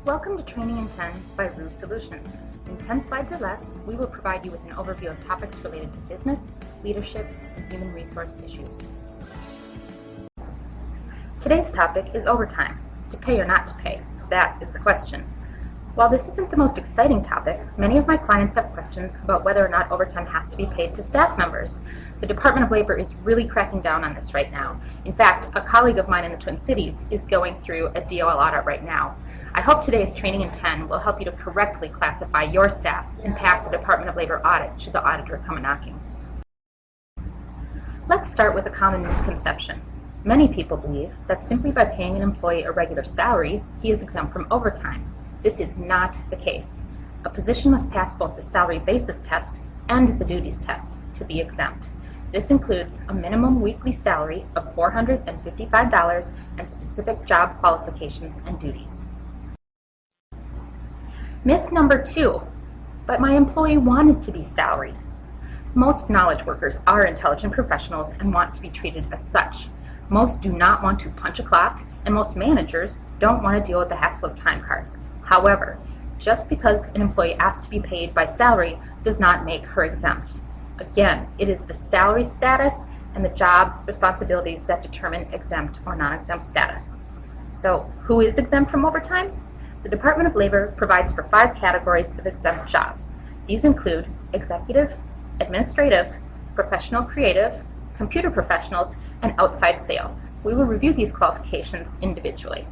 Welcome to Training in 10 by Rue Solutions. In 10 slides or less, we will provide you with an overview of topics related to business, leadership, and human resource issues. Today's topic is overtime. To pay or not to pay? That is the question. While this isn't the most exciting topic, many of my clients have questions about whether or not overtime has to be paid to staff members. The Department of Labor is really cracking down on this right now. In fact, a colleague of mine in the Twin Cities is going through a DOL audit right now. I hope today's Training in 10 will help you to correctly classify your staff and pass the Department of Labor audit should the auditor come a-knocking. Let's start with a common misconception. Many people believe that simply by paying an employee a regular salary, he is exempt from overtime. This is not the case. A position must pass both the salary basis test and the duties test to be exempt. This includes a minimum weekly salary of $455 and specific job qualifications and duties. Myth number 2, but my employee wanted to be salaried. Most knowledge workers are intelligent professionals and want to be treated as such. Most do not want to punch a clock, and most managers don't want to deal with the hassle of time cards. However, just because an employee asks to be paid by salary does not make her exempt. Again, it is the salary status and the job responsibilities that determine exempt or non-exempt status. So, who is exempt from overtime? The Department of Labor provides for 5 categories of exempt jobs. These include executive, administrative, professional creative, computer professionals, and outside sales. We will review these qualifications individually.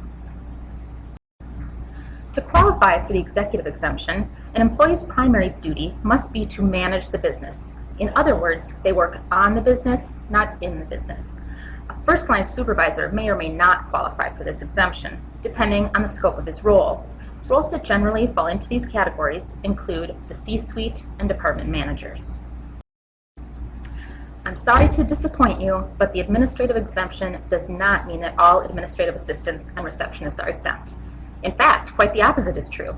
To qualify for the executive exemption, an employee's primary duty must be to manage the business. In other words, they work on the business, not in the business. A first-line supervisor may or may not qualify for this exemption, depending on the scope of his role. Roles that generally fall into these categories include the C-suite and department managers. I'm sorry to disappoint you, but the administrative exemption does not mean that all administrative assistants and receptionists are exempt. In fact, quite the opposite is true.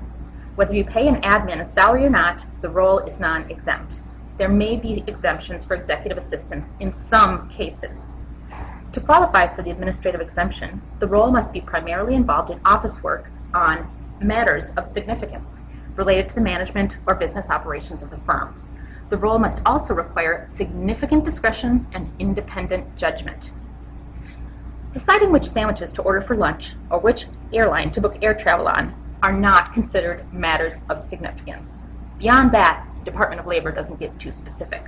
Whether you pay an admin a salary or not, the role is non-exempt. There may be exemptions for executive assistants in some cases. To qualify for the administrative exemption, the role must be primarily involved in office work on matters of significance related to the management or business operations of the firm. The role must also require significant discretion and independent judgment. Deciding which sandwiches to order for lunch or which airline to book air travel on are not considered matters of significance. Beyond that, the Department of Labor doesn't get too specific.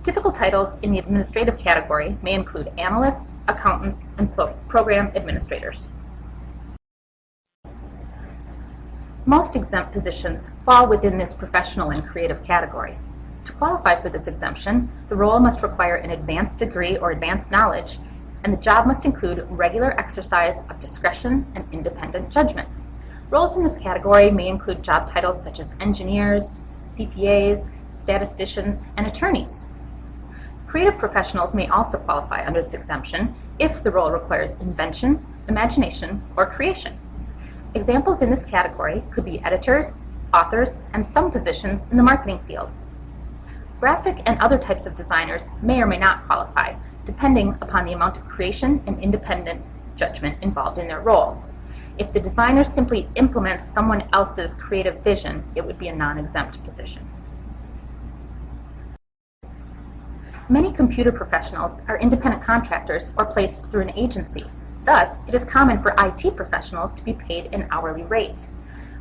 Typical titles in the administrative category may include analysts, accountants, and program administrators. Most exempt positions fall within this professional and creative category. To qualify for this exemption, the role must require an advanced degree or advanced knowledge, and the job must include regular exercise of discretion and independent judgment. Roles in this category may include job titles such as engineers, CPAs, statisticians, and attorneys. Creative professionals may also qualify under this exemption if the role requires invention, imagination, or creation. Examples in this category could be editors, authors, and some positions in the marketing field. Graphic and other types of designers may or may not qualify, depending upon the amount of creation and independent judgment involved in their role. If the designer simply implements someone else's creative vision, it would be a non-exempt position. Many computer professionals are independent contractors or placed through an agency. Thus, it is common for IT professionals to be paid an hourly rate.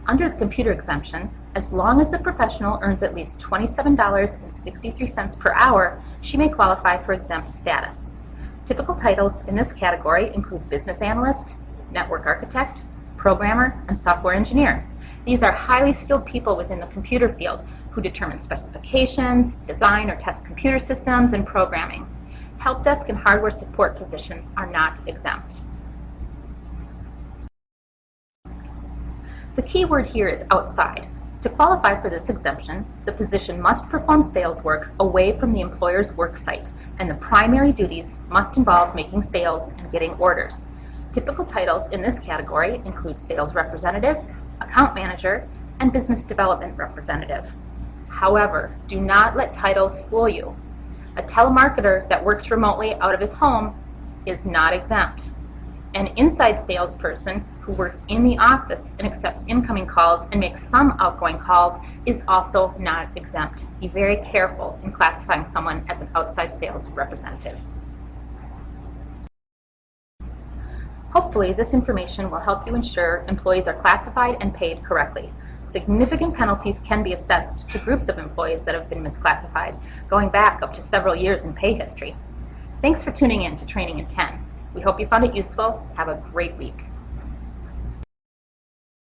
Under the computer exemption, as long as the professional earns at least $27.63 per hour, she may qualify for exempt status. Typical titles in this category include business analyst, network architect, programmer, and software engineer. These are highly skilled people within the computer field who determine specifications, design or test computer systems, and programming. Help desk and hardware support positions are not exempt. The key word here is outside. To qualify for this exemption, the position must perform sales work away from the employer's work site, and the primary duties must involve making sales and getting orders. Typical titles in this category include sales representative, account manager, and business development representative. However, do not let titles fool you. A telemarketer that works remotely out of his home is not exempt. An inside salesperson who works in the office and accepts incoming calls and makes some outgoing calls is also not exempt. Be very careful in classifying someone as an outside sales representative. Hopefully, this information will help you ensure employees are classified and paid correctly. Significant penalties can be assessed to groups of employees that have been misclassified, going back up to several years in pay history. Thanks for tuning in to Training in 10. We hope you found it useful. Have a great week.